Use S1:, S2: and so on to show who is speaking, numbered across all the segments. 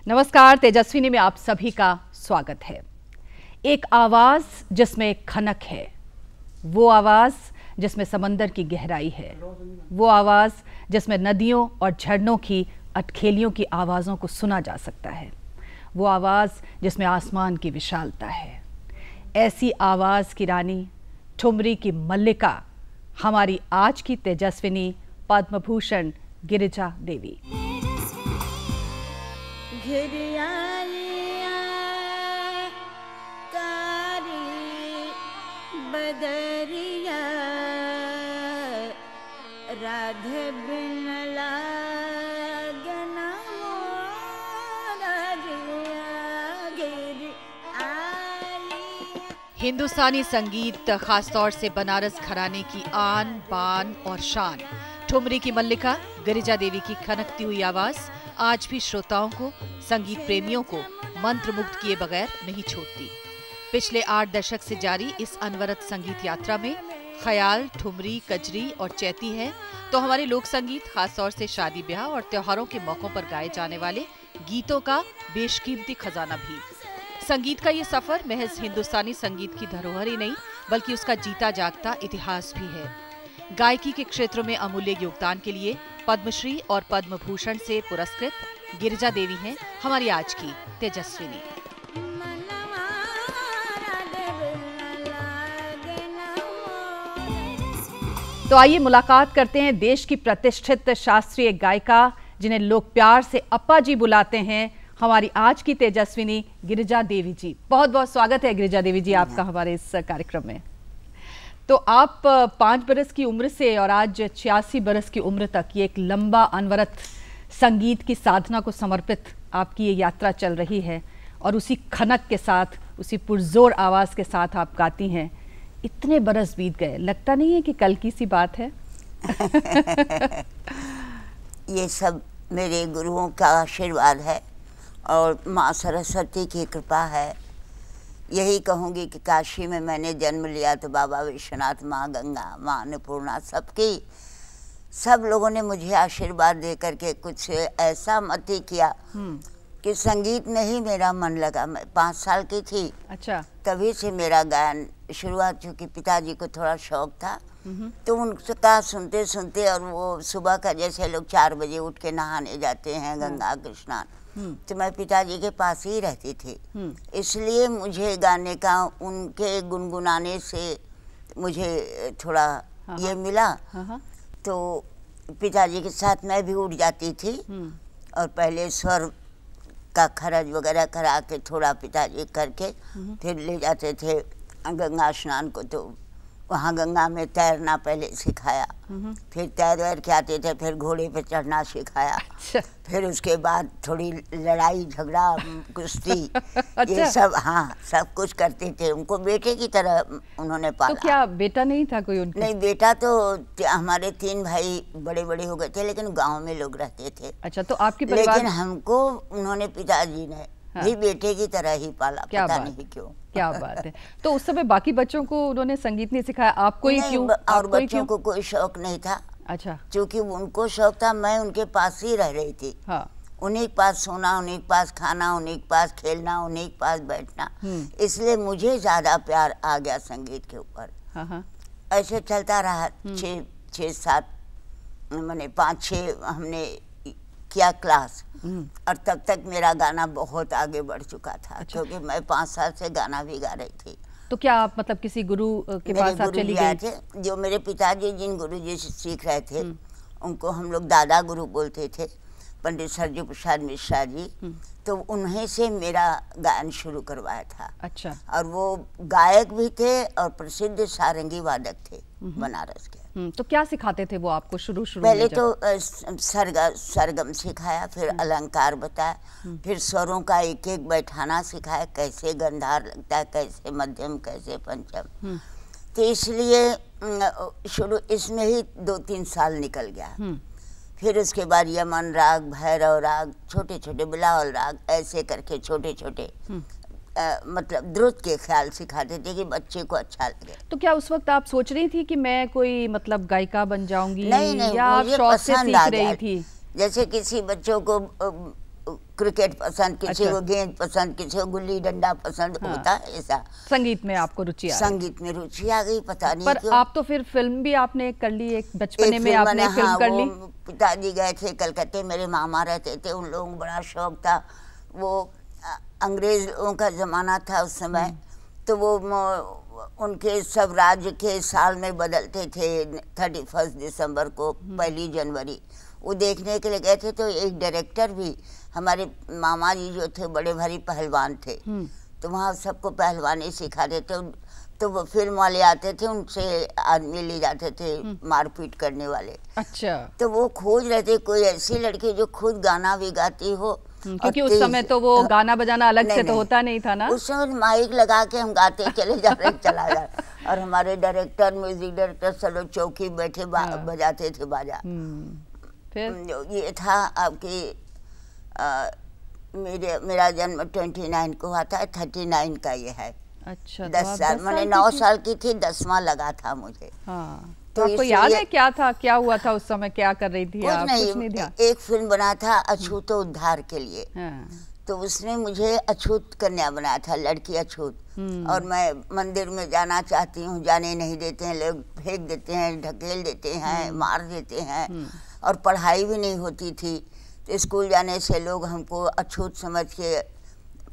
S1: नमस्कार, तेजस्विनी में आप सभी का स्वागत है। एक आवाज जिसमें खनक है, वो आवाज जिसमें समंदर की गहराई है, वो आवाज जिसमें नदियों और झरनों की अटखेलियों की आवाज़ों को सुना जा सकता है, वो आवाज़ जिसमें आसमान की विशालता है। ऐसी आवाज़ की रानी, ठुमरी की मल्लिका, हमारी आज की तेजस्विनी पद्म भूषण गिरिजा देवी।
S2: बदरिया राधे बिन लागन
S1: हिंदुस्तानी संगीत, खासतौर से बनारस घराने की आन बान और शान, ठुमरी की मल्लिका गिरिजा देवी की खनकती हुई आवाज आज भी श्रोताओं को, संगीत प्रेमियों को मंत्रमुग्ध किए बगैर नहीं छोड़ती। पिछले 8 दशक से जारी इस अनवरत संगीत यात्रा में ख्याल, ठुमरी, कजरी और चैती है, तो हमारे लोक संगीत, खासतौर से शादी ब्याह और त्योहारों के मौकों पर गाए जाने वाले गीतों का बेशकीमती खजाना भी। संगीत का ये सफर महज हिंदुस्तानी संगीत की धरोहर ही नहीं, बल्कि उसका जीता जागता इतिहास भी है। गायकी के क्षेत्र में अमूल्य योगदान के लिए पद्मश्री और पद्म भूषण से पुरस्कृत गिरिजा देवी हैं हमारी आज की तेजस्विनी। तो आइए मुलाकात करते हैं देश की प्रतिष्ठित शास्त्रीय गायिका, जिन्हें लोग प्यार से अप्पा जी बुलाते हैं, हमारी आज की तेजस्विनी गिरिजा देवी जी। बहुत बहुत स्वागत है गिरिजा देवी जी आपका हमारे इस कार्यक्रम में। तो आप 5 बरस की उम्र से और आज 86 बरस की उम्र तक ये एक लंबा अनवरत संगीत की साधना को समर्पित आपकी ये यात्रा चल रही है, और उसी खनक के साथ, उसी पुरजोर आवाज़ के साथ आप गाती हैं। इतने बरस बीत गए, लगता नहीं है कि कल की सी बात है?
S2: ये सब मेरे गुरुओं का आशीर्वाद है और माँ सरस्वती की कृपा है। यही कहूँगी कि काशी में मैंने जन्म लिया तो बाबा विश्वनाथ, माँ गंगा, माँ अन्नपूर्णा, सब लोगों ने मुझे आशीर्वाद दे करके कुछ ऐसा मति किया कि संगीत में ही मेरा मन लगा। मैं 5 साल की थी, अच्छा, तभी से मेरा गायन शुरुआत, चूँकि पिताजी को थोड़ा शौक था, तो उनका सुनते सुनते, और वो सुबह का जैसे लोग 4 बजे उठ के नहाने जाते हैं गंगा के स्नान, तो मैं पिताजी के पास ही रहती थी। इसलिए मुझे गाने का, उनके गुनगुनाने से मुझे थोड़ा ये मिला। तो पिताजी के साथ मैं भी उठ जाती थी और पहले स्वर का खरज वगैरह करा के थोड़ा पिताजी करके फिर ले जाते थे गंगा स्नान को। तो वहाँ गंगा में तैरना पहले सिखाया, फिर तैर वैर के आते थे, फिर घोड़े पे चढ़ना सिखाया। अच्छा। फिर उसके बाद थोड़ी लड़ाई झगड़ा, कुश्ती, अच्छा। ये सब, हाँ, सब कुछ करते थे। उनको बेटे की तरह उन्होंने पाला।
S1: तो क्या बेटा नहीं था कोई उनका?
S2: नहीं, बेटा तो हमारे 3 भाई बड़े बड़े हो गए थे, लेकिन गाँव में लोग रहते थे।
S1: अच्छा, तो आपके परिवार?
S2: लेकिन हमको उन्होंने, पिताजी ने भी बेटे की तरह ही पाला, पता नहीं क्यों।
S1: क्या बात है। तो उस समय बाकी बच्चों को उन्होंने संगीत नहीं सिखाया, आपको ही क्यों?
S2: और बच्चों को कोई शौक नहीं था। अच्छा। क्योंकि उनको शौक था, मैं उनके पास ही रह रही थी। हाँ। उन्हीं के पास सोना, उन्हीं के पास खाना, उन्हीं के पास खेलना, उन्हीं के पास बैठना, इसलिए मुझे ज्यादा प्यार आ गया संगीत के ऊपर। हाँ। ऐसे चलता रहा। 6-7 मैंने 5-6 हमने किया क्लास, और तब तक मेरा गाना बहुत आगे बढ़ चुका था। अच्छा। क्योंकि मैं 5 साल से गाना भी गा रही थी।
S1: तो क्या आप मतलब किसी गुरु के पास आप चली गई?
S2: थे, जो मेरे पिताजी जिन गुरु जी से सीख रहे थे, उनको हम लोग दादा गुरु बोलते थे, पंडित सरजू प्रसाद मिश्रा जी। तो उन्हीं से मेरा गायन शुरू करवाया था। अच्छा। और वो गायक भी थे और प्रसिद्ध सारंगी वादक थे बनारस के।
S1: तो क्या सिखाते थे वो आपको शुरू
S2: पहले में? तो सरगम सिखाया, फिर अलंकार बताया, फिर स्वरों का एक एक बैठाना सिखाया, कैसे गंधार लगता है, कैसे मध्यम, कैसे पंचम। तो इसलिए शुरू इसमें ही 2-3 साल निकल गया। फिर उसके बाद यमन राग, भैरव राग, छोटे छोटे बिलावल राग, ऐसे करके छोटे छोटे मतलब द्रुत के ख्याल सिखाते थे कि बच्चे को अच्छा लगे।
S1: तो क्या उस वक्त आप सोच रही थी कि मैं कोई मतलब गायिका बन जाऊंगी?
S2: नहीं,
S1: या आप शौक से सीख रही थी?
S2: जैसे किसी बच्चों को क्रिकेट पसंद, किसी
S3: अच्छा।
S2: को गेंद पसंद, किसी को गुल्ली डंडा पसंद होता है ऐसा।
S3: संगीत में आपको रुचि आ गई?
S2: संगीत में रुचि आ गई, पता नहीं
S3: पर
S2: क्यों।
S3: आप तो फिर फिल्म भी आपने कर ली, एक बचपने में आपने फिल्म कर ली।
S2: पिताजी गए थे कलकत्ते, मेरे मामा रहते थे, उन लोगों को बड़ा शौक था। वो अंग्रेज लोगों का जमाना था उस समय, तो वो उनके सब राज्य के साल में बदलते थे, 31 दिसंबर को, 1 जनवरी, वो देखने के लिए गए थे। तो एक डायरेक्टर भी, हमारे मामा जी जो थे बड़े भारी पहलवान थे, तो वहाँ सबको पहलवानी सिखाते थे। तो वो फिल्म वाले आते थे, उनसे आदमी ले जाते थे मारपीट करने वाले।
S3: अच्छा।
S2: तो वो खोज रहे थे कोई ऐसी लड़की जो खुद गाना भी गाती हो।
S3: क्योंकि उस समय तो वो गाना बजाना अलग से तो होता नहीं था ना।
S2: उस समय माइक लगा के हम गाते चले जा रहे, चला जा। और हमारे डायरेक्टर, म्यूजिक डायरेक्टर सब लोग चौकी बैठे बजाते थे बाजा। फिर ये था आपकी मेरा जन्म 29 को हुआ था, 39 का ये है।
S3: अच्छा।
S2: 10 साल, मैंने 9 साल की थी, 10वां लगा था मुझे।
S3: हाँ। तो आपको याद है क्या था, क्या हुआ था उस समय, क्या कर रही थी आप? कुछ नहीं ध्यान।
S2: एक फिल्म बना था अछूत उद्धार के लिए। हाँ। तो उसने मुझे अछूत कन्या बनाया था, लड़की अछूत। और मैं मंदिर में जाना चाहती हूँ, जाने नहीं देते हैं लोग, फेंक देते हैं, ढकेल देते हैं, मार देते हैं। और पढ़ाई भी नहीं होती थी, तो स्कूल जाने से लोग हमको अछूत समझ के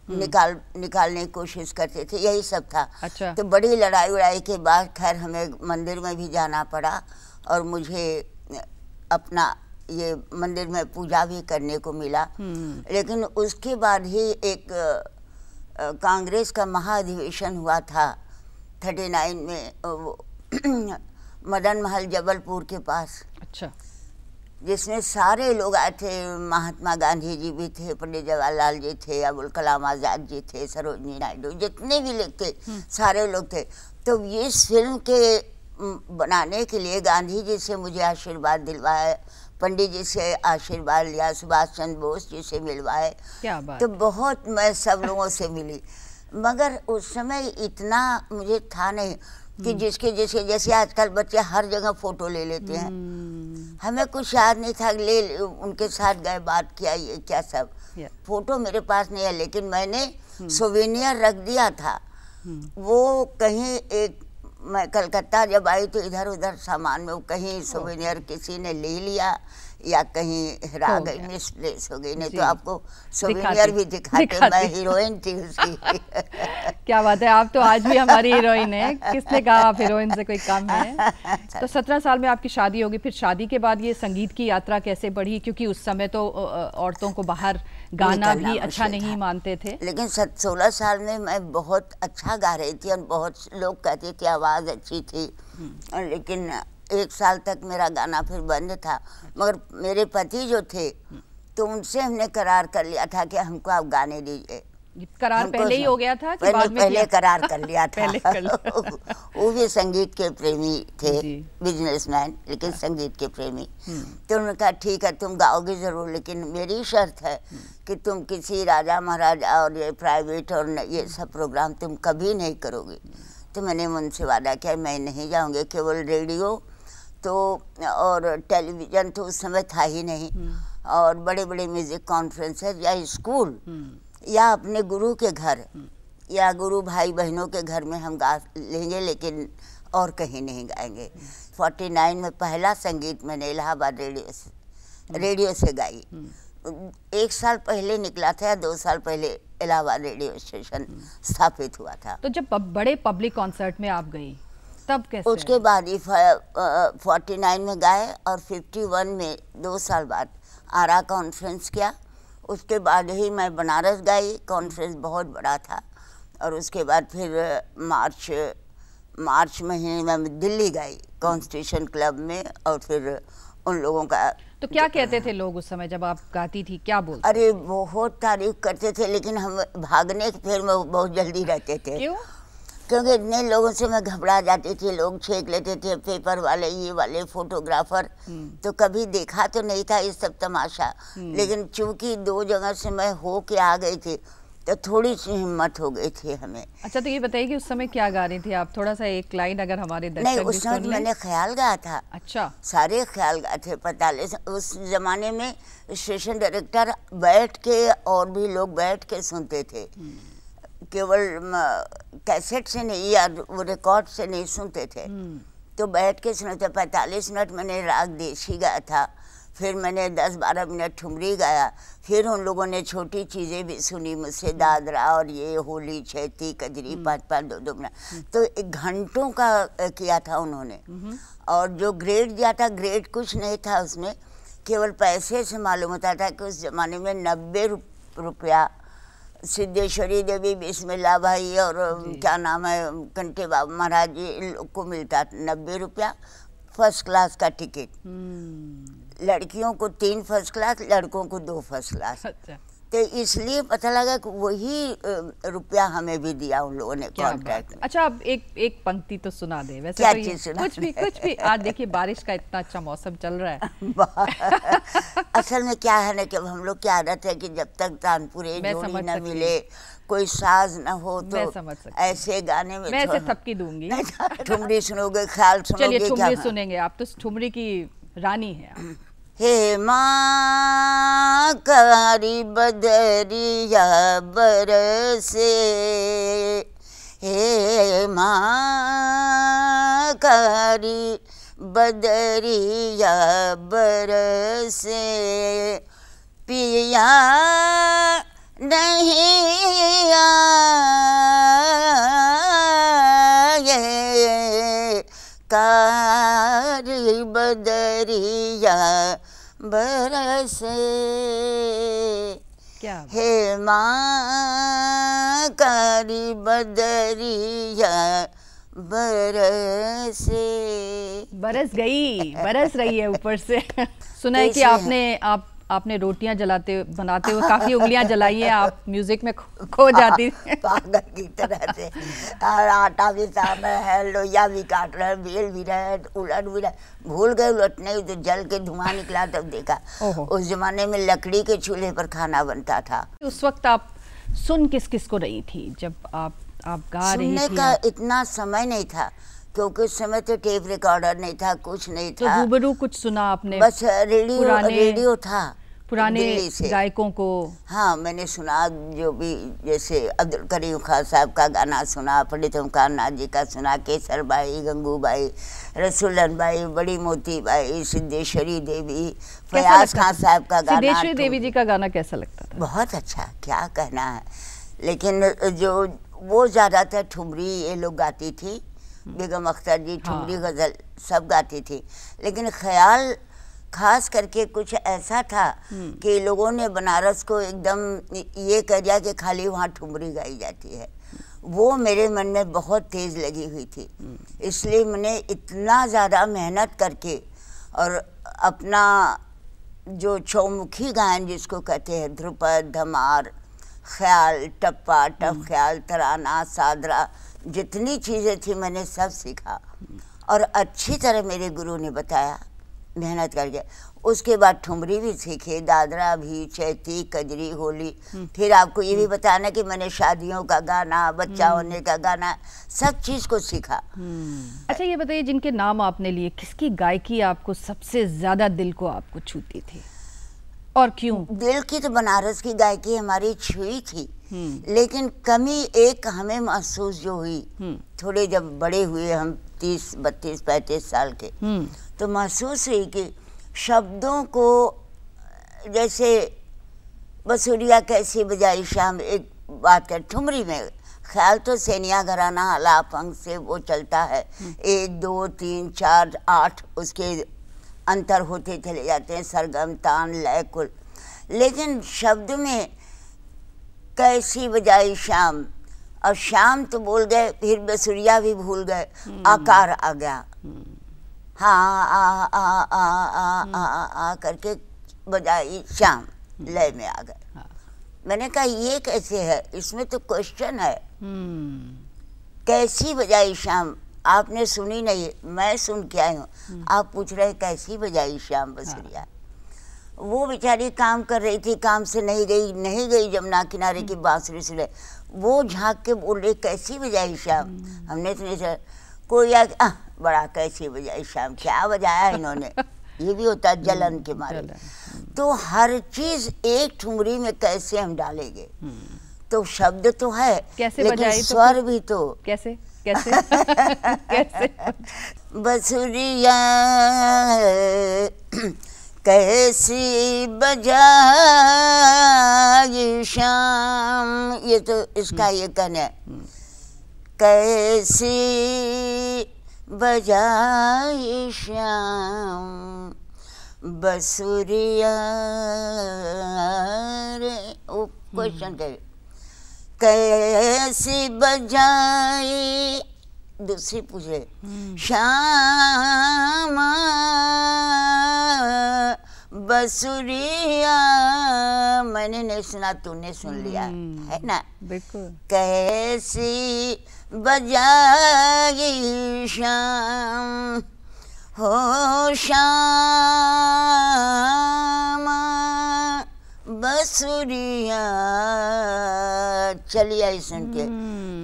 S2: निकालने की कोशिश करते थे, यही सब था।
S3: अच्छा।
S2: तो बड़ी लड़ाई उड़ाई के बाद खैर हमें मंदिर में भी जाना पड़ा, और मुझे अपना ये मंदिर में पूजा भी करने को मिला। लेकिन उसके बाद ही एक कांग्रेस का महाअधिवेशन हुआ था 39 में मदन महल जबलपुर के पास।
S3: अच्छा।
S2: जिसमें सारे लोग आए थे, महात्मा गांधी जी भी थे, पंडित जवाहरलाल जी थे, अबुल कलाम आज़ाद जी थे, सरोजनी नायडू, जितने भी लोग थे सारे लोग थे। तो ये फिल्म के बनाने के लिए गांधी जी से मुझे आशीर्वाद दिलवाया, पंडित जी से आशीर्वाद लिया, सुभाष चंद्र बोस जी से मिलवाए।
S3: क्या बात।
S2: तो बहुत मैं सब लोगों से मिली, मगर उस समय इतना मुझे था नहीं कि जिसके जैसे आजकल बच्चे हर जगह फोटो ले लेते हैं, हमें कुछ याद नहीं था, ले उनके साथ गए, बात किया, ये क्या सब। फोटो मेरे पास नहीं है, लेकिन मैंने सोवेनियर रख दिया था। वो कहीं एक, मैं कलकत्ता जब आई तो इधर उधर सामान में कहीं सोवेनियर किसी ने ले लिया, या कहीं हेरा गई, मिसप्लेस हो गई। नहीं तो आपको सोवेनियर भी दिखाते, मैं हीरोइन थी उसकी।
S3: क्या बात है, आप तो आज भी हमारी हीरोइन है। किसने कहा आप हीरोइन से कोई कम है? तो 17 साल में आपकी शादी होगी, फिर शादी के बाद ये संगीत की यात्रा कैसे बढ़ी? क्योंकि उस समय तो औरतों को बाहर गाना भी अच्छा नहीं मानते थे।
S2: लेकिन 16 साल में मैं बहुत अच्छा गा रही थी, और बहुत लोग कहते थे आवाज़ अच्छी थी। लेकिन 1 साल तक मेरा गाना फिर बंद था। मगर मेरे पति जो थे, तो उनसे हमने करार कर लिया था कि हमको आप गाने दीजिए।
S3: करार पहले ही हो गया था कि बाद में?
S2: पहले करार कर लिया था।
S3: पहले कर लिया।
S2: वो भी संगीत के प्रेमी थे, बिजनेसमैन, लेकिन संगीत के प्रेमी। तो उन्होंने कहा ठीक है तुम गाओगे जरूर, लेकिन मेरी शर्त है कि तुम किसी राजा महाराजा और ये प्राइवेट और ये सब प्रोग्राम तुम कभी नहीं करोगे। तो मैंने उनसे वादा किया मैं नहीं जाऊँगी, केवल रेडियो तो और टेलीविज़न तो उस समय था ही नहीं, और बड़े बड़े म्यूज़िक कॉन्फ्रेंसेस या स्कूल या अपने गुरु के घर या गुरु भाई बहनों के घर में हम गा लेंगे, लेकिन और कहीं नहीं गाएंगे। 49 में पहला संगीत मैंने इलाहाबाद रेडियो से गाई। 1 साल पहले निकला था, 2 साल पहले इलाहाबाद रेडियो स्टेशन स्थापित हुआ था।
S3: तो जब बड़े पब्लिक कॉन्सर्ट में आप गई तब कैसे?
S2: उसके बाद ही 49 में गाए, और 51 में 2 साल बाद आरा कॉन्फ्रेंस किया। उसके बाद ही मैं बनारस गई, कॉन्फ्रेंस बहुत बड़ा था। और उसके बाद फिर मार्च महीने में मैं दिल्ली गई कॉन्स्टिट्यूशन क्लब में, और फिर उन लोगों का।
S3: तो क्या कहते थे लोग उस समय जब आप गाती थी, क्या बोलते?
S2: अरे बहुत तारीफ करते थे, लेकिन हम भागने के फेर में बहुत जल्दी रहते थे।
S3: क्यों?
S2: क्योंकि इतने लोगों से मैं घबरा जाती थी, लोग छेक लेते थे, पेपर वाले, ये वाले, फोटोग्राफर। तो कभी देखा तो नहीं था ये सब तमाशा, लेकिन चूंकि 2 जगह से मैं हो के आ गई थी, तो थोड़ी सी हिम्मत हो गई थी हमें।
S3: अच्छा, तो ये बताइए कि उस समय क्या गा रही थी आप? थोड़ा सा एक लाइन अगर हमारे
S2: नहीं,
S3: दर्शक भी
S2: उस समय
S3: सुन लें।
S2: मैंने ख्याल गाया था।
S3: अच्छा,
S2: सारे ख्याल गाए थे 45। उस जमाने में स्टेशन डायरेक्टर बैठ के और भी लोग बैठ के सुनते थे, केवल कैसेट से नहीं या वो रिकॉर्ड से नहीं सुनते थे, तो बैठ के सुनते। 45 मिनट मैंने राग देशी गाया था, फिर मैंने 10-12 मिनट ठुमरी गाया, फिर उन लोगों ने छोटी चीज़ें भी सुनी मुझसे, दादरा और ये होली, छैती, कजरी, 5-5, 2-2 मिनट, तो 1 घंटों का किया था उन्होंने। और जो ग्रेड दिया था, ग्रेड कुछ नहीं था उसमें, केवल पैसे से मालूम होता था कि उस ज़माने में 90 रुपया सिद्धेश्वरी देवी, बिस्मिल्लाह भाई और क्या नाम है कंटे बाबा महाराज जी, इन लोग को मिलता 90 रुपया फर्स्ट क्लास का टिकट। लड़कियों को 3 फर्स्ट क्लास, लड़कों को 2 फर्स्ट क्लास।
S3: अच्छा,
S2: तो इसलिए पता लगा कि वही रुपया हमें भी दिया उन लोगों ने
S3: क्या
S2: कॉन्ट्रैक्ट में।
S3: अच्छा, अब एक पंक्ति तो सुना दे। वैसे
S2: क्या
S3: तो ये
S2: चीज़ सुना
S3: कुछ भी आज देखिए बारिश का इतना अच्छा मौसम चल रहा है।
S2: असल में क्या है ना कि हम लोग की आदत है कि जब तक तानपुरे
S3: मैं
S2: जोड़ी
S3: समझ
S2: न
S3: सकती
S2: मिले, कोई साज न हो,
S3: मैं
S2: तो
S3: समझ सकती हूँ।
S2: ऐसे गाने में
S3: मैं ऐसे थपकी दूंगी।
S2: ठुमरी सुनोगे, ख्याल सुनोगे,
S3: चलिए
S2: क्या
S3: ठुमरी सुनेंगे। आप तो ठुमरी की रानी हैं आप।
S2: हे माँ कारी बदरिया बरसे, हे माँ कारी बदरिया बरसे, पिया नहीं आए, कारी बदरिया बरसे,
S3: क्या
S2: हे माँ कारी बदरिया बरसे।
S3: बरस रही है ऊपर से। सुना है कि आपने रोटियां बनाते हुए काफी उंगलियां जलाई हैं, आप म्यूजिक में खो जाती हैं।
S2: पागल की तरह से। और आटा भी सामने है, लोहिया भी काट रहे, बेल भी रहे, उलट भी रहे, भूल गए उलटने, तो जल के धुआं निकला तब देखा। उस जमाने में लकड़ी के चूल्हे पर खाना बनता था।
S3: उस वक्त आप सुन किस को रही थी जब आप गा रही थी?
S2: सुनने का इतना समय नहीं था, क्योंकि उस समय तो टेप रिकॉर्डर नहीं था, कुछ नहीं
S3: तो
S2: था।
S3: रूबरू कुछ सुना आपने?
S2: बस रेडियो था
S3: पुराने
S2: दिल्ली से।
S3: गायकों को?
S2: हाँ, मैंने सुना, जो भी जैसे अब्दुल करीम खान साहब का गाना सुना, पंडित ओमकार नाथ जी का सुना, केसर बाई, गंगूबाई, रसूलन बाई, बड़ी मोती बाई, सिद्धेश्वरी देवी, फयाज खान साहब का गाना।
S3: सिद्धेश्वरी देवी जी का गाना कैसा लगता था?
S2: बहुत अच्छा, क्या कहना है। लेकिन जो वो ज़्यादातर ठुमरी ये लोग गाती थी, बेगम अख्तर जी ठुमरी गज़ल सब गाती थी, लेकिन ख्याल खास करके कुछ ऐसा था कि लोगों ने बनारस को एकदम ये कर दिया कि खाली वहाँ ठुमरी गाई जाती है। वो मेरे मन में बहुत तेज़ लगी हुई थी, इसलिए मैंने इतना ज़्यादा मेहनत करके और अपना जो चौमुखी गायन जिसको कहते हैं, ध्रुपद, धमार, ख्याल, टप्पा, टप ख्याल, तराना, सादरा, जितनी चीज़ें थी मैंने सब सीखा और अच्छी तरह मेरे गुरु ने बताया मेहनत करके। उसके बाद ठुमरी भी सीखे, दादरा भी, चैती, कजरी, होली। फिर आपको ये भी बताना कि मैंने शादियों का गाना, बच्चा होने का गाना, सब चीज़ को सीखा।
S3: अच्छा, ये बताइए जिनके नाम आपने लिए, किसकी गायकी आपको सबसे ज़्यादा दिल को आपको छूती थी और क्यों?
S2: दिल की तो बनारस की गायकी हमारी छुई थी, लेकिन कमी एक हमें महसूस जो हुई, थोड़े जब बड़े हुए हम 30, 32, 35 साल के, तो महसूस हुई कि शब्दों को, जैसे बसुरिया कैसी बजाई शाम, एक बात कर, ठुमरी में ख्याल तो सेनिया घराना आलाप अंग से वो चलता है, 1, 2, 3, 4, 8 उसके अंतर होते चले जाते हैं, सरगम, तान, लय, कुल। लेकिन शब्द में कैसी बजाई शाम, और शाम तो बोल गए, फिर बसुरिया भी भूल गए, आकार आ गया। हाँ, आ करके बजाई शाम, लय में आ गए। मैंने कहा ये कैसे है, इसमें तो क्वेश्चन है। कैसी बजाई शाम, आपने सुनी नहीं, मैं सुन के आई हूँ, आप पूछ रहे कैसी बजाई शाम बसुरिया। वो बेचारी काम कर रही थी, काम से नहीं गई जमुना किनारे की बांसुरी सुने, वो झांक के बोल रही कैसी बजाई शाम। हमने तो नहीं सर कोई बड़ा कैसी बजाई शाम, क्या बजाया इन्होंने, ये भी होता है जलन के मारे। तो हर चीज एक ठुमरी में कैसे हम डालेंगे, तो शब्द तो है
S3: कैसे
S2: लेकिन
S3: बजाई
S2: स्वर भी तो
S3: कैसे कैसे कैसे
S2: बसुरिया कैसी बजाई शाम, ये तो इसका ये कहना है, कैसी बजाई शाम बसुरिया रे, वो क्वेश्चन करे कैसी बजाई, दूसरी पूछे श्याम बसुरिया, मैंने नहीं सुना तूने सुन लिया है ना,
S3: बिल्कुल।
S2: कैसी बजाई श्याम हो श्याम बसुरिया, चलिए आई सुन के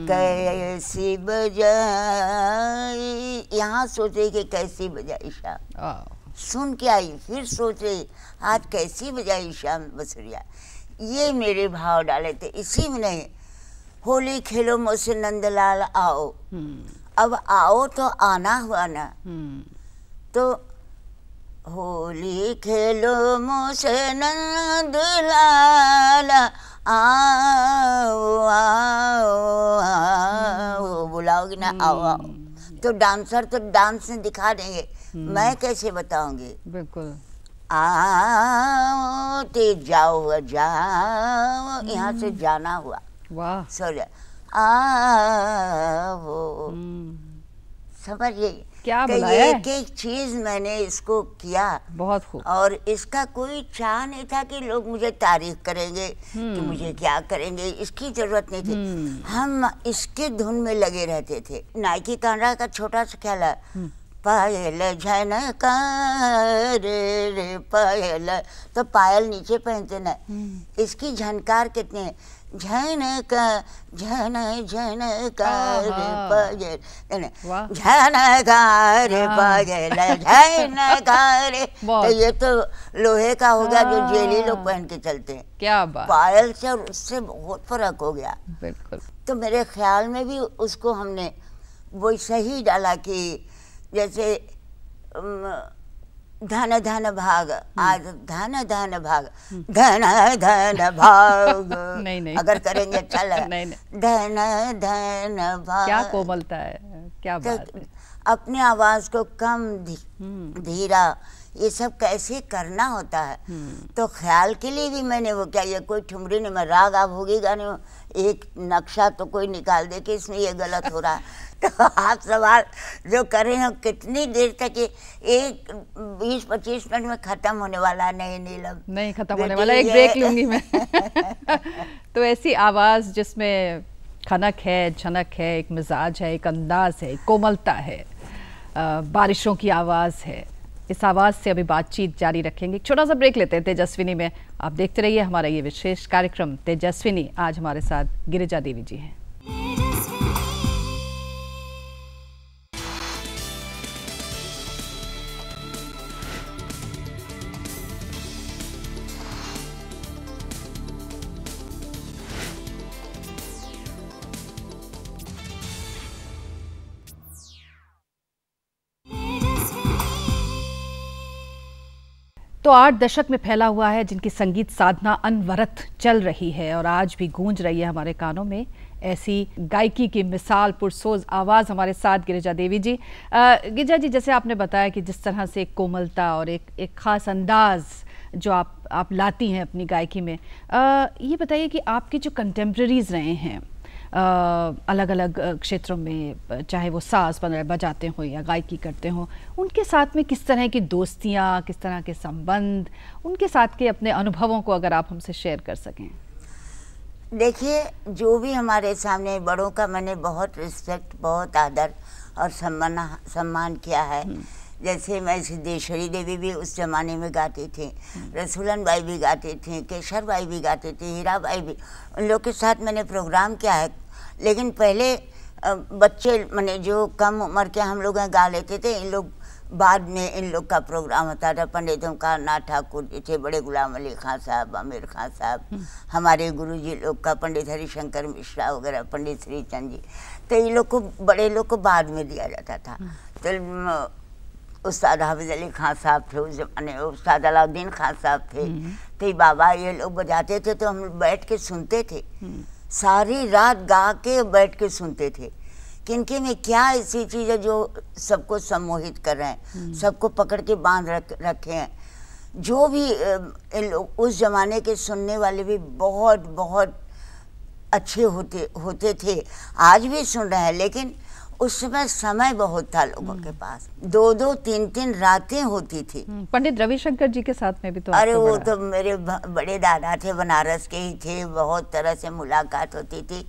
S2: कैसी बजाई, यहाँ सोचे कि कैसी बजाई शाम, सुन के आई फिर सोच रही आज कैसी बजाई शाम बसुरिया, ये मेरे भाव डाले थे। इसी में नहीं, होली खेलो मुझसे नंदलाल आओ, अब आओ तो आना हुआ ना, तो होली खेलो मुझसे नंदलाल आओ आओ आओ, बुलाओगी ना आओ आओ, तो डांसर तो डांस में दिखा देंगे, मैं कैसे बताऊंगी।
S3: बिल्कुल।
S2: आओ ते जाओ जाओ, यहाँ से जाना हुआ,
S3: वाह,
S2: सॉरी आओ, समझिए
S3: क्या
S2: कि
S3: बुलाया,
S2: एक एक चीज मैंने इसको किया,
S3: बहुत खूब।
S2: और इसका कोई चाह नहीं था कि लोग मुझे तारीफ करेंगे कि मुझे क्या करेंगे, इसकी जरूरत नहीं थी, हम इसके धुन में लगे रहते थे। नाइकी कांडा का छोटा सा ख्याल है, पायल झनकार रे पायल, तो पायल नीचे पहनते ना, इसकी झनकार कितने हैं, झनकार झन झनकार पायल, झनकार पायल झनकार, तो ये तो लोहे का हो गया जो जेली लोग पहन के चलते हैं,
S3: क्या बात,
S2: पायल से और उससे बहुत फर्क हो गया।
S3: बिल्कुल।
S2: तो मेरे ख्याल में भी उसको हमने वो सही डाला कि जैसे धन धन भाग, आज धन धन भाग, धन धन भाग
S3: नहीं
S2: अगर करेंगे चल
S3: नहीं।
S2: धन धन भाग,
S3: क्या कोमलता है, क्या
S2: तो
S3: बात है।
S2: अपने आवाज को कम धीरा ये सब कैसे करना होता है, तो ख्याल के लिए भी मैंने वो क्या, ये कोई ठुमरी नहीं, मैं राग आप होगी गाने में एक नक्शा तो कोई निकाल दे कि इसमें ये गलत हो रहा है, तो आप सवाल जो कर रहे हो कितनी देर तक, ये एक 20-25 मिनट में खत्म होने वाला नहीं नीलम, नहीं
S3: खत्म होने वाला, एक ब्रेक लूंगी मैं। तो ऐसी आवाज जिसमें खनक है, झनक है, एक मिजाज है, एक अंदाज है, कोमलता है, बारिशों की आवाज है, इस आवाज से अभी बातचीत जारी रखेंगे। एक छोटा सा ब्रेक लेते हैं तेजस्विनी में, आप देखते रहिए हमारा ये विशेष कार्यक्रम तेजस्विनी। आज हमारे साथ गिरिजा देवी जी हैं। तो 8 दशक में फैला हुआ है जिनकी संगीत साधना अनवरत चल रही है और आज भी गूंज रही है हमारे कानों में, ऐसी गायकी की मिसाल पुरसोज आवाज़ हमारे साथ गिरिजा देवी जी। गिरिजा जी, जैसे आपने बताया कि जिस तरह से एक कोमलता और एक ख़ास अंदाज जो आप लाती हैं अपनी गायकी में, ये बताइए कि आपके जो कंटेम्प्रेरीज रहे हैं अलग अलग क्षेत्रों में, चाहे वो साज बजाते हो या गायकी करते हो, उनके साथ में किस तरह की दोस्तियाँ, किस तरह के संबंध, उनके साथ के अपने अनुभवों को अगर आप हमसे शेयर कर सकें।
S2: देखिए, जो भी हमारे सामने बड़ों का मैंने बहुत रिस्पेक्ट, बहुत आदर और सम्मान किया है, जैसे मैं सिद्धेश्वरी देवी भी उस जमाने में गाती थी, रसूलन बाई भी गाती थी, केशर बाई भी गाती थी, हीरा बाई भी, उन लोग के साथ मैंने प्रोग्राम किया है। लेकिन पहले बच्चे माने जो कम उम्र के हम लोग गा लेते थे, इन लोग बाद में इन लोग का प्रोग्राम होता था। पंडित ओमकार नाथ ठाकुर जी थे, बड़े गुलाम अली खां साहब, आमिर खां साहब, हमारे गुरुजी लोग का पंडित हरिशंकर मिश्रा वगैरह, पंडित श्रीचंद जी, तो ये लोग को बड़े लोग को बाद में दिया जाता था। तो उस्ताद हाफिज अली खां साहब थे उस जमाने, उस्ताद अलाउद्दीन खां साहब थे, तो बाबा ये लोग बजाते थे तो हम बैठ के सुनते थे, सारी रात गा के बैठ के सुनते थे कि इनके में क्या ऐसी चीज़ है जो सबको सम्मोहित कर रहे हैं, सबको पकड़ के बांध रखे हैं। जो भी इन लोग उस जमाने के सुनने वाले भी बहुत बहुत अच्छे होते थे, आज भी सुन रहे हैं, लेकिन उस समय बहुत था लोगों के पास, 2-2, 3-3 रातें होती थी।
S3: पंडित रविशंकर जी के साथ में भी तो
S2: अरे वो तो मेरे बड़े दादा थे, बनारस के ही थे, बहुत तरह से मुलाकात होती थी।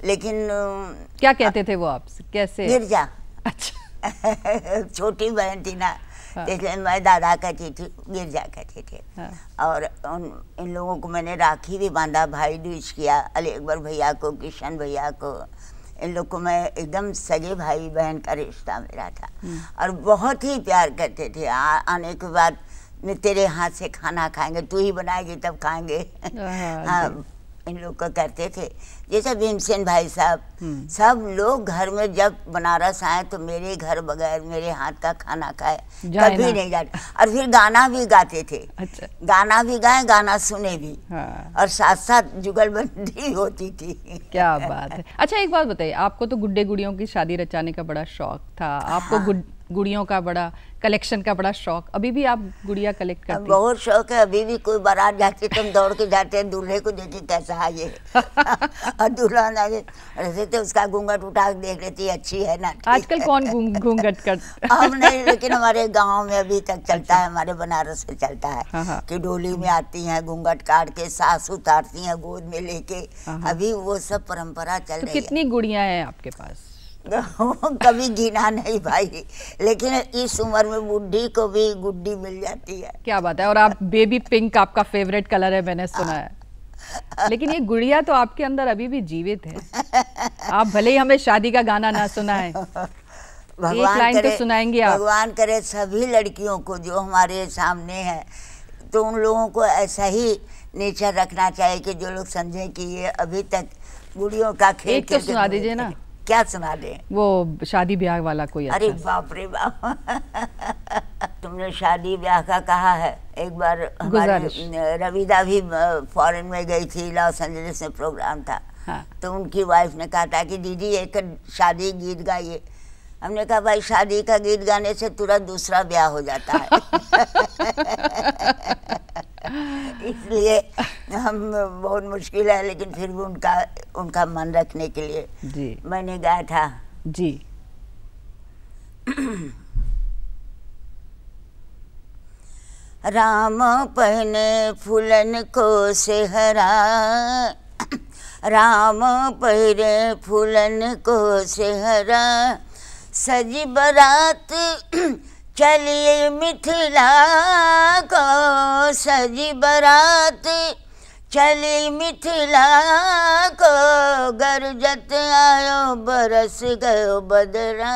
S2: लेकिन
S3: क्या कहते थे वो आपसे, कैसे?
S2: गिरजा।
S3: अच्छा।
S2: छोटी बहन थी ना,
S3: हाँ।
S2: इसलिए मैं दादा कहती थी, गिरजा कहते थे।
S3: हाँ।
S2: और इन लोगों को मैंने राखी भी बांधा, भाई दूज किया, अली अकबर भैया को, किशन भैया को, इन लोग को मैं एकदम सगे भाई बहन का रिश्ता मेरा था। और बहुत ही प्यार करते थे। आने के बाद मैं तेरे हाथ से खाना खाएंगे, तू ही बनाएगी तब खाएंगे। हाँ, इन लोग को करते थे। जैसे भीमसेन भाई साहब, सब लोग घर में जब बनारस आए तो मेरे घर बगैर मेरे हाथ का खाना खाए कभी नहीं जाते। और फिर गाना भी गाते थे।
S3: अच्छा।
S2: गाना भी गाए, गाना सुने भी।
S3: हाँ।
S2: और साथ साथ जुगलबंदी होती थी।
S3: क्या बात है। अच्छा, एक बात बताइए, आपको तो गुड्डे गुड़ियों की शादी रचाने का बड़ा शौक था, आपको
S2: हाँ।
S3: गुड़ियों का बड़ा कलेक्शन का बड़ा शौक, अभी भी आप गुड़िया कलेक्ट करती हैं?
S2: बहुत शौक है। अभी भी कोई बारात जाती तो हम दौड़ के जाते हैं, दूल्हे को देखे कैसा है ये। और दुल्हन ऐसे तो उसका घूंघट उठा के देख लेती, अच्छी है ना।
S3: आजकल कौन घूंघट कर
S2: हम नहीं, लेकिन हमारे गांव में अभी तक चलता है, हमारे बनारस में चलता है।
S3: हाँ।
S2: कि डोली में आती हैं, घूंघट काट के सास उतारती हैं गोद में लेके। अभी वो सब परंपरा चल रही है।
S3: कितनी गुड़िया हैं आपके पास?
S2: कभी गिना नहीं भाई, लेकिन इस उम्र में बुढ़ी को भी गुड्डी मिल जाती है।
S3: क्या बात है। और आप बेबी पिंक आपका फेवरेट कलर है, मैंने सुना है। लेकिन ये गुड़िया तो आपके अंदर अभी भी जीवित है। आप भले ही हमें शादी का गाना ना सुनाएं, एक लाइन तो सुनाएंगे आप।
S2: भगवान करे सभी लड़कियों को जो हमारे सामने है, तो उन लोगों को ऐसा ही नेचर रखना चाहिए कि जो लोग समझे कि ये अभी तक गुड़ियों का खेल।
S3: एक तो सुना दीजिए ना।
S2: क्या सुना दे?
S3: वो शादी ब्याह वाला कोई अच्छा।
S2: अरे बाप रे बाप। तुमने शादी ब्याह का कहा है। एक बार हमारे रविदा भी फॉरेन में गई थी, लॉस एंजलिस में प्रोग्राम था।
S3: हाँ।
S2: तो उनकी वाइफ ने कहा था कि दीदी एक शादी गीत गाइए। हमने कहा भाई शादी का गीत गाने से तुरंत दूसरा ब्याह हो जाता है। इसलिए हम बहुत मुश्किल है, लेकिन फिर भी उनका मन रखने के लिए
S3: जी
S2: मैंने गाया था।
S3: जी।
S2: राम पहने फूलन को सेहरा, राम पहरे फूलन को सेहरा, सजी बरात चलिए मिथिला को, सजी बरात चली मिथिला को, गरजत आयो बरस गयो बदरा,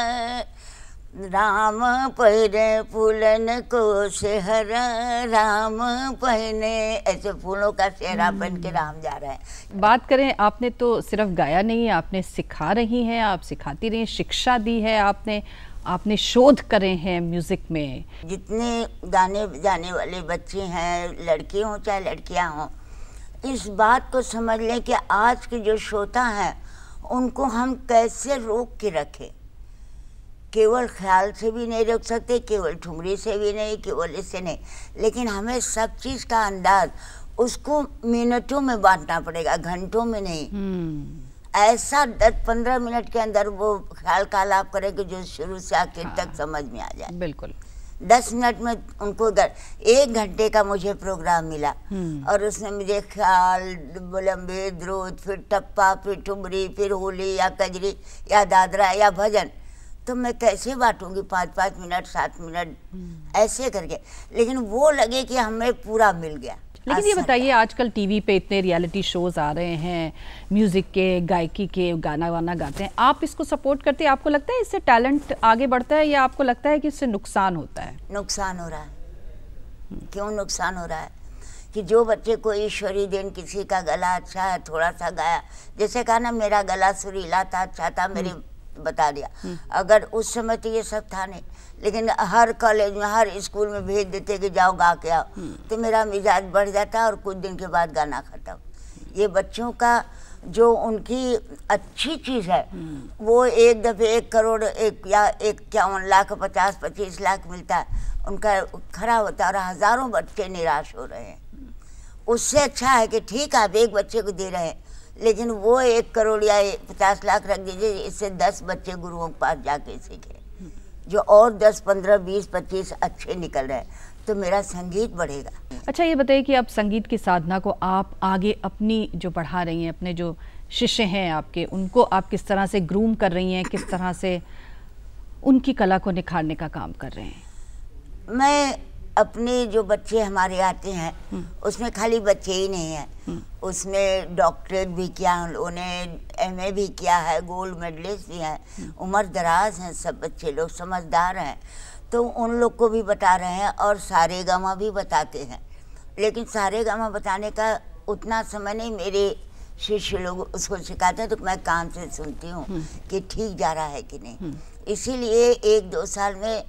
S2: राम पहने फूलन को सेहरा, राम पहने, ऐसे फूलों का सेहरा पहन के राम जा रहे हैं।
S3: बात करें, आपने तो सिर्फ गाया नहीं है, आपने सिखा रही हैं, आप सिखाती रही हैं, शिक्षा दी है आपने शोध करे हैं म्यूजिक में।
S2: जितने गाने बजाने वाले बच्चे हैं, लड़के हों चाहे लड़कियां हों, इस बात को समझ लें कि आज के जो श्रोता हैं उनको हम कैसे रोक के रखें। केवल ख्याल से भी नहीं रोक सकते, केवल ठुमरी से भी नहीं, केवल इससे नहीं, लेकिन हमें सब चीज़ का अंदाज उसको मिनटों में बांटना पड़ेगा, घंटों में नहीं। ऐसा 10-15 मिनट के अंदर वो ख्याल का आलाप करे कि जो शुरू से आखिर तक समझ में आ जाए।
S3: बिल्कुल।
S2: 10 मिनट में उनको 1 घंटे का मुझे प्रोग्राम मिला, और उसने मुझे ख्याल, लंबे द्रुत, फिर टप्पा, फिर ठुमरी, फिर होली या कजरी या दादरा या भजन, तो मैं कैसे बांटूंगी 5-5 मिनट 7 मिनट ऐसे करके, लेकिन वो लगे कि हमें पूरा मिल गया।
S3: लेकिन ये बताइए, आजकल टीवी पे इतने रियलिटी शोज आ रहे हैं, म्यूजिक के, गायकी के, गाना वाना गाते हैं, आप इसको सपोर्ट करते हैं? आपको लगता है इससे टैलेंट आगे बढ़ता है या आपको लगता है कि इससे नुकसान होता है?
S2: नुकसान हो रहा है। क्यों नुकसान हो रहा है? कि जो बच्चे को ईश्वरी देन, किसी का गला अच्छा है, थोड़ा सा गाया, जैसे कहा ना मेरा गला सुरीला था, अच्छा था, मेरे बता दिया। अगर उस समय तो ये सब था नहीं, लेकिन हर कॉलेज में, हर स्कूल में भेज देते कि जाओ गा के आओ, तो मेरा मिजाज बढ़ जाता और कुछ दिन के बाद गाना खत्म। ये बच्चों का जो उनकी अच्छी चीज़ है वो एक दफ़े 1 करोड़ या 51 लाख 50-25 लाख मिलता है, उनका खराब होता है और हज़ारों बच्चे निराश हो रहे हैं। उससे अच्छा है कि ठीक है आप एक बच्चे को दे रहे हैं, लेकिन वो 1 करोड़ या 50 लाख रख दीजिए, इससे 10 बच्चे गुरुओं के पास जाके सीखे, जो और 10, 15, 20, 25 अच्छे निकल रहे हैं, तो मेरा संगीत बढ़ेगा।
S3: अच्छा, ये बताइए कि अब संगीत की साधना को आप आगे अपनी जो बढ़ा रही हैं, अपने जो शिष्य हैं आपके, उनको आप किस तरह से ग्रूम कर रही हैं, किस तरह से उनकी कला को निखारने का काम कर रहे हैं?
S2: मैं अपने जो बच्चे हमारे आते हैं उसमें खाली बच्चे ही नहीं हैं, उसमें डॉक्टरेट भी किया उन्होंने, MA भी किया है, गोल्ड मेडलिस्ट भी हैं, उम्र दराज हैं, सब बच्चे लोग समझदार हैं, तो उन लोग को भी बता रहे हैं और सारेगामा भी बताते हैं। लेकिन सारेगामा बताने का उतना समय नहीं, मेरे शिष्य लोग उसको सिखाते हैं, तो मैं कान से सुनती हूँ कि ठीक जा रहा है कि नहीं। इसीलिए 1-2 साल में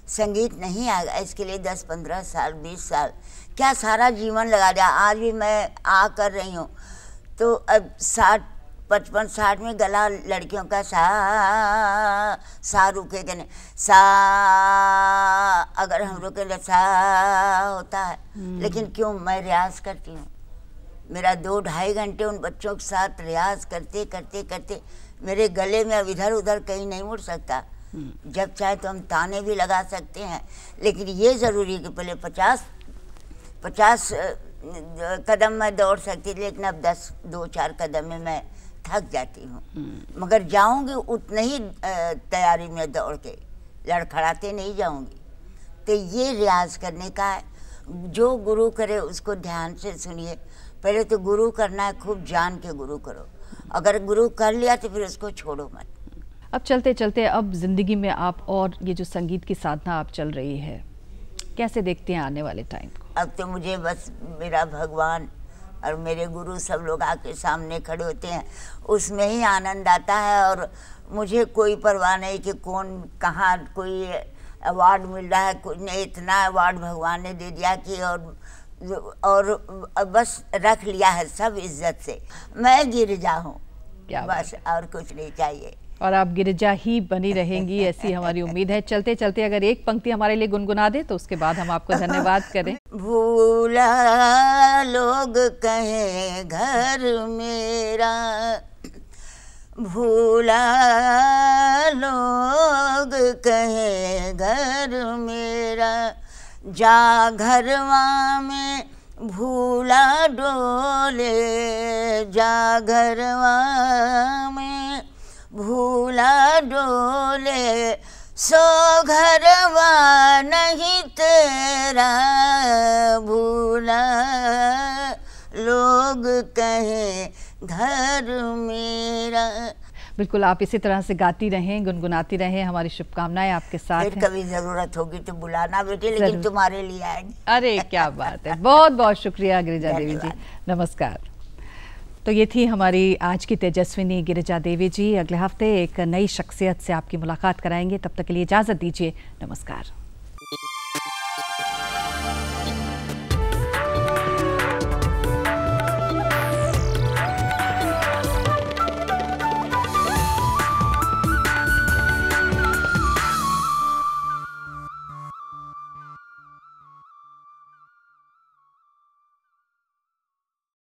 S2: संगीत नहीं आएगा, इसके लिए 10-15 साल 20 साल क्या सारा जीवन लगा दिया। आज भी मैं कर रही हूँ, तो अब 55-60 में गला लड़कियों का सा रुकेगा नहीं, सा अगर हम रुके तो सा होता है। लेकिन क्यों? मैं रियाज करती हूँ, मेरा 2-2.5 घंटे उन बच्चों के साथ रियाज करते करते करते मेरे गले में अब इधर उधर कहीं नहीं मुड़ सकता। जब चाहे तो हम ताने भी लगा सकते हैं, लेकिन ये ज़रूरी है कि पहले 50 कदम मैं दौड़ सकती थी, लेकिन अब 2-4 कदम में मैं थक जाती हूँ। मगर जाऊँगी उतने ही तैयारी में दौड़ के, लड़खड़ाते नहीं जाऊँगी। तो ये रियाज करने का है, जो गुरु करे उसको ध्यान से सुनिए। पहले तो गुरु करना है, खूब जान के गुरु करो, अगर गुरु कर लिया तो फिर उसको छोड़ो मत।
S3: अब चलते चलते अब ज़िंदगी में आप और ये जो संगीत की साधना आप चल रही है, कैसे देखते हैं आने वाले टाइम को?
S2: अब तो मुझे बस मेरा भगवान और मेरे गुरु सब लोग आके सामने खड़े होते हैं, उसमें ही आनंद आता है। और मुझे कोई परवाह नहीं कि कौन कहाँ कोई अवार्ड मिल रहा है, कुछ नहीं, इतना अवार्ड भगवान ने दे दिया कि और बस रख लिया है सब इज्जत से। मैं गिरिजा हूँ बस, और कुछ नहीं चाहिए।
S3: और आप गिरिजा ही बनी रहेंगी, ऐसी हमारी उम्मीद है। चलते चलते अगर एक पंक्ति हमारे लिए गुनगुना दे तो उसके बाद हम आपको धन्यवाद करें।
S2: भूला लोग कहे घर मेरा, भूला लोग कहे घर मेरा, जा घरवा में भूला डोले, जा घरवा में भूला डोले, सो घरवा नहीं तेरा, भूला लोग कहे घर मेरा।
S3: बिल्कुल, आप इसी तरह से गाती रहें, गुनगुनाती रहें, हमारी शुभकामनाएं आपके साथ हैं।
S2: कभी जरूरत होगी तो बुलाना बेटे, लेकिन तुम्हारे लिए आएंगे।
S3: अरे क्या बात है, बहुत बहुत शुक्रिया गिरिजा देवी जी, नमस्कार। तो ये थी हमारी आज की तेजस्विनी गिरिजा देवी जी। अगले हफ्ते एक नई शख्सियत से आपकी मुलाकात कराएंगे, तब तक के लिए इजाज़त दीजिए, नमस्कार।